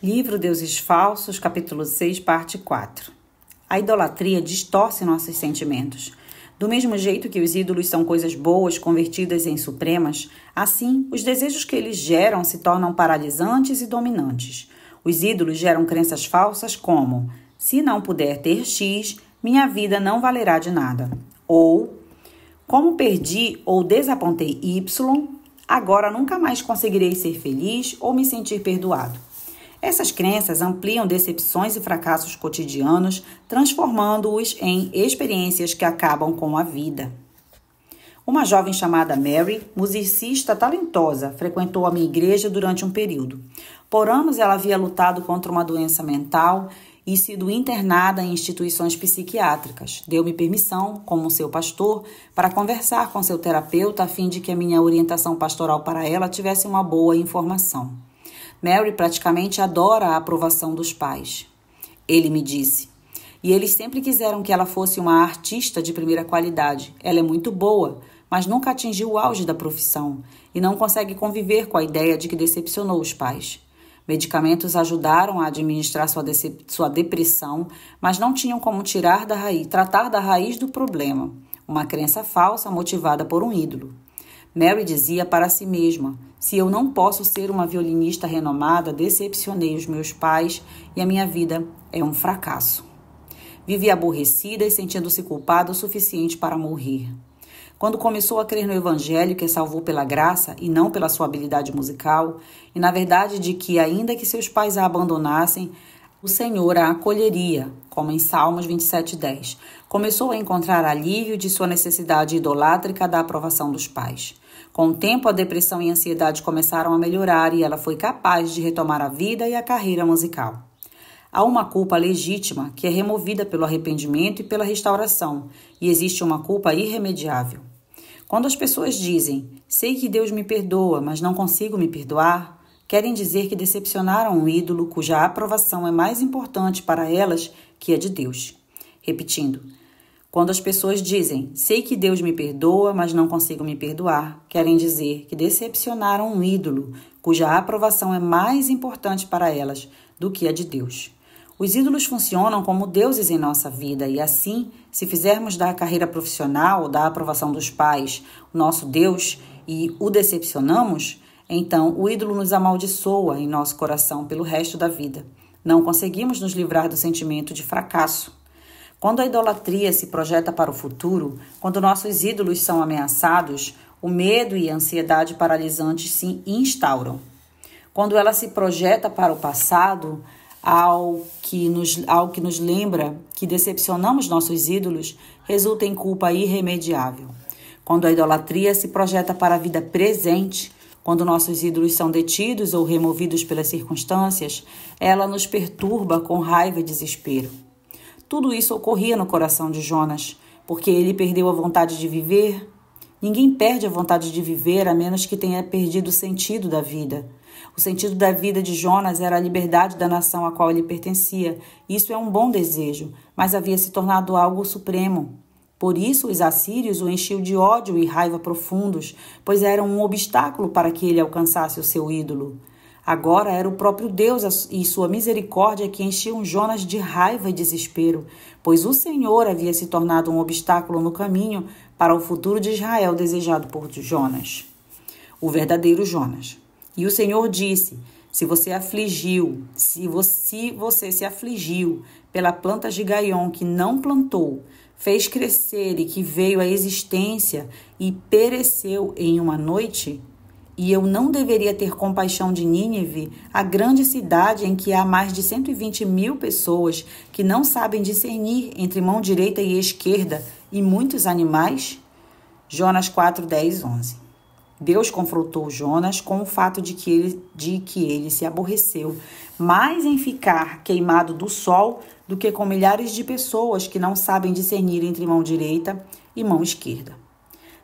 Livro Deuses Falsos, capítulo 6, parte 4. A idolatria distorce nossos sentimentos. Do mesmo jeito que os ídolos são coisas boas convertidas em supremas, assim, os desejos que eles geram se tornam paralisantes e dominantes. Os ídolos geram crenças falsas como: se não puder ter X, minha vida não valerá de nada. Ou, como perdi ou desapontei Y, agora nunca mais conseguirei ser feliz ou me sentir perdoado. Essas crenças ampliam decepções e fracassos cotidianos, transformando-os em experiências que acabam com a vida. Uma jovem chamada Mary, musicista talentosa, frequentou a minha igreja durante um período. Por anos ela havia lutado contra uma doença mental e sido internada em instituições psiquiátricas. Deu-me permissão, como seu pastor, para conversar com seu terapeuta a fim de que a minha orientação pastoral para ela tivesse uma boa informação. Mary praticamente adora a aprovação dos pais. Ele me disse. E eles sempre quiseram que ela fosse uma artista de primeira qualidade. Ela é muito boa, mas nunca atingiu o auge da profissão e não consegue conviver com a ideia de que decepcionou os pais. Medicamentos ajudaram a administrar sua depressão, mas não tinham como tratar da raiz do problema, uma crença falsa motivada por um ídolo. Mary dizia para si mesma: se eu não posso ser uma violinista renomada, decepcionei os meus pais e a minha vida é um fracasso. Vivia aborrecida e sentindo-se culpada o suficiente para morrer. Quando começou a crer no evangelho que a salvou pela graça e não pela sua habilidade musical, e na verdade de que, ainda que seus pais a abandonassem, o Senhor a acolheria, como em Salmos 27:10, começou a encontrar alívio de sua necessidade idolátrica da aprovação dos pais. Com o tempo, a depressão e a ansiedade começaram a melhorar e ela foi capaz de retomar a vida e a carreira musical. Há uma culpa legítima que é removida pelo arrependimento e pela restauração, e existe uma culpa irremediável. Quando as pessoas dizem: sei que Deus me perdoa, mas não consigo me perdoar, querem dizer que decepcionaram um ídolo cuja aprovação é mais importante para elas que a de Deus. Repetindo, quando as pessoas dizem: sei que Deus me perdoa, mas não consigo me perdoar, querem dizer que decepcionaram um ídolo cuja aprovação é mais importante para elas do que a de Deus. Os ídolos funcionam como deuses em nossa vida e assim, se fizermos da carreira profissional ou da aprovação dos pais o nosso Deus e o decepcionamos, então o ídolo nos amaldiçoa em nosso coração pelo resto da vida. Não conseguimos nos livrar do sentimento de fracasso. Quando a idolatria se projeta para o futuro, quando nossos ídolos são ameaçados, o medo e a ansiedade paralisantes se instauram. Quando ela se projeta para o passado, ao que nos lembra que decepcionamos nossos ídolos, resulta em culpa irremediável. Quando a idolatria se projeta para a vida presente, quando nossos ídolos são detidos ou removidos pelas circunstâncias, ela nos perturba com raiva e desespero. Tudo isso ocorria no coração de Jonas, porque ele perdeu a vontade de viver. Ninguém perde a vontade de viver a menos que tenha perdido o sentido da vida. O sentido da vida de Jonas era a liberdade da nação a qual ele pertencia. Isso é um bom desejo, mas havia se tornado algo supremo. Por isso, os assírios o enchiam de ódio e raiva profundos, pois eram um obstáculo para que ele alcançasse o seu ídolo. Agora era o próprio Deus e sua misericórdia que enchiam Jonas de raiva e desespero, pois o Senhor havia se tornado um obstáculo no caminho para o futuro de Israel desejado por Jonas, o verdadeiro Jonas. E o Senhor disse: se você se afligiu pela planta de Gaion que não plantou, fez crescer e que veio à existência e pereceu em uma noite, e eu não deveria ter compaixão de Nínive, a grande cidade em que há mais de 120.000 pessoas que não sabem discernir entre mão direita e esquerda e muitos animais? Jonas 4:10-11. Deus confrontou Jonas com o fato de que ele se aborreceu mais em ficar queimado do sol do que com milhares de pessoas que não sabem discernir entre mão direita e mão esquerda.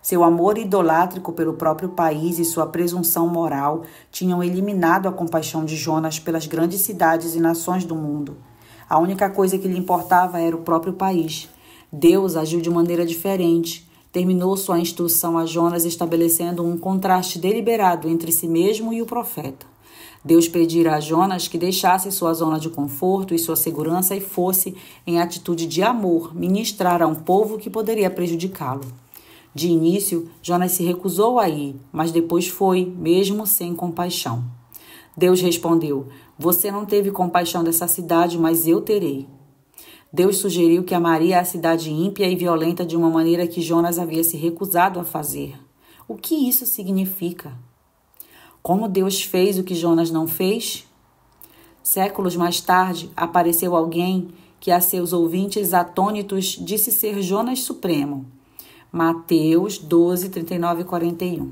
Seu amor idolátrico pelo próprio país e sua presunção moral tinham eliminado a compaixão de Jonas pelas grandes cidades e nações do mundo. A única coisa que lhe importava era o próprio país. Deus agiu de maneira diferente. Terminou sua instrução a Jonas estabelecendo um contraste deliberado entre si mesmo e o profeta. Deus pedira a Jonas que deixasse sua zona de conforto e sua segurança e fosse, em atitude de amor, ministrar a um povo que poderia prejudicá-lo. De início, Jonas se recusou a ir, mas depois foi, mesmo sem compaixão. Deus respondeu: "Você não teve compaixão dessa cidade, mas eu terei." Deus sugeriu que amaria a cidade ímpia e violenta de uma maneira que Jonas havia se recusado a fazer. O que isso significa? Como Deus fez o que Jonas não fez? Séculos mais tarde, apareceu alguém que a seus ouvintes atônitos disse ser Jonas Supremo. Mateus 12, 39 e 41.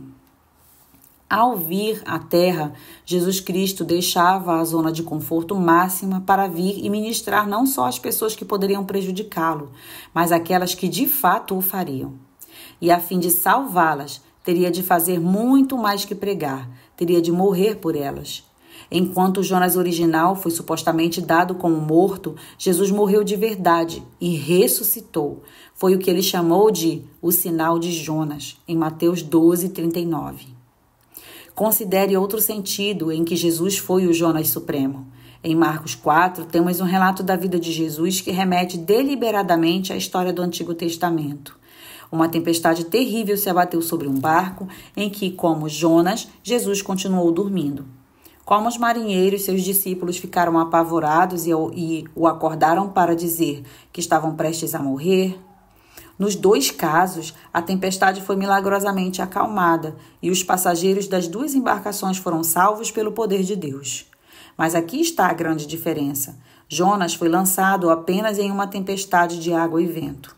Ao vir à Terra, Jesus Cristo deixava a zona de conforto máxima para vir e ministrar não só às pessoas que poderiam prejudicá-lo, mas aquelas que de fato o fariam. E a fim de salvá-las, teria de fazer muito mais que pregar, teria de morrer por elas. Enquanto o Jonas original foi supostamente dado como morto, Jesus morreu de verdade e ressuscitou. Foi o que ele chamou de o sinal de Jonas, em Mateus 12, 39. Considere outro sentido em que Jesus foi o Jonas Supremo. Em Marcos 4, temos um relato da vida de Jesus que remete deliberadamente à história do Antigo Testamento. Uma tempestade terrível se abateu sobre um barco em que, como Jonas, Jesus continuou dormindo. Como os marinheiros, seus discípulos ficaram apavorados e o acordaram para dizer que estavam prestes a morrer. Nos dois casos, a tempestade foi milagrosamente acalmada e os passageiros das duas embarcações foram salvos pelo poder de Deus. Mas aqui está a grande diferença. Jonas foi lançado apenas em uma tempestade de água e vento.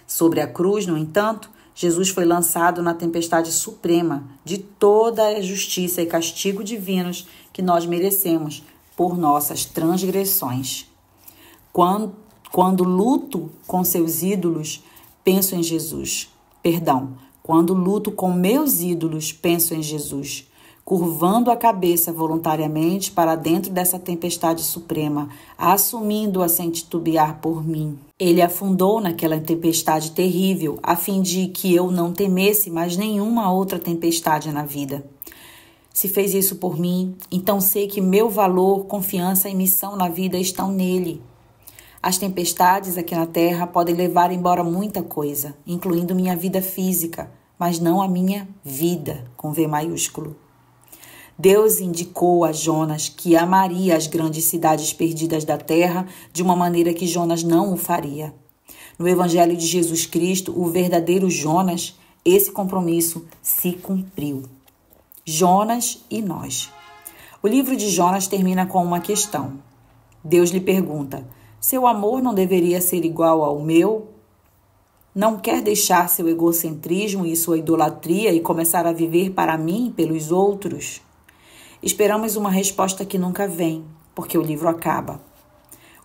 Sobre a cruz, no entanto, Jesus foi lançado na tempestade suprema de toda a justiça e castigo divinos que nós merecemos por nossas transgressões. Quando luto com seus ídolos, penso em Jesus. Quando luto com meus ídolos, penso em Jesus. Curvando a cabeça voluntariamente para dentro dessa tempestade suprema, assumindo-a sem titubear por mim. Ele afundou naquela tempestade terrível, a fim de que eu não temesse mais nenhuma outra tempestade na vida. Se fez isso por mim, então sei que meu valor, confiança e missão na vida estão nele. As tempestades aqui na Terra podem levar embora muita coisa, incluindo minha vida física, mas não a minha vida, com V maiúsculo. Deus indicou a Jonas que amaria as grandes cidades perdidas da terra de uma maneira que Jonas não o faria. No Evangelho de Jesus Cristo, o verdadeiro Jonas, esse compromisso se cumpriu. Jonas e nós. O livro de Jonas termina com uma questão. Deus lhe pergunta: seu amor não deveria ser igual ao meu? Não quer deixar seu egocentrismo e sua idolatria e começar a viver para mim e pelos outros? Esperamos uma resposta que nunca vem, porque o livro acaba.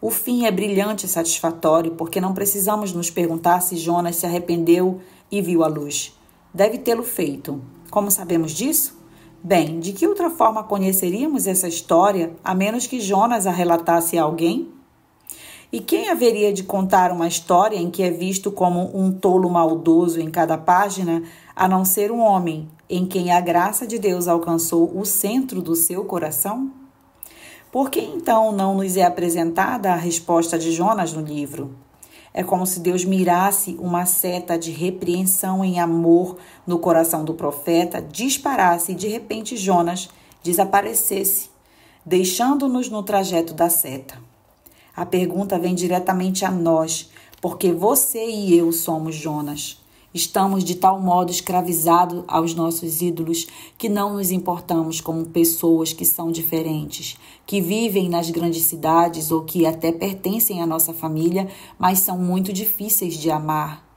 O fim é brilhante e satisfatório, porque não precisamos nos perguntar se Jonas se arrependeu e viu a luz. Deve tê-lo feito. Como sabemos disso? Bem, de que outra forma conheceríamos essa história, a menos que Jonas a relatasse a alguém? E quem haveria de contar uma história em que é visto como um tolo maldoso em cada página, a não ser um homem em quem a graça de Deus alcançou o centro do seu coração? Por que então não nos é apresentada a resposta de Jonas no livro? É como se Deus mirasse uma seta de repreensão em amor no coração do profeta, disparasse e de repente Jonas desaparecesse, deixando-nos no trajeto da seta. A pergunta vem diretamente a nós, porque você e eu somos Jonas. Estamos de tal modo escravizados aos nossos ídolos que não nos importamos como pessoas que são diferentes, que vivem nas grandes cidades ou que até pertencem à nossa família, mas são muito difíceis de amar.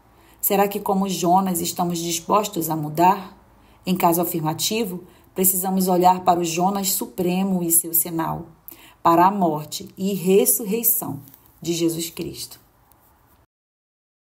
Será que, como Jonas, estamos dispostos a mudar? Em caso afirmativo, precisamos olhar para o Jonas Supremo e seu sinal, para a morte e ressurreição de Jesus Cristo.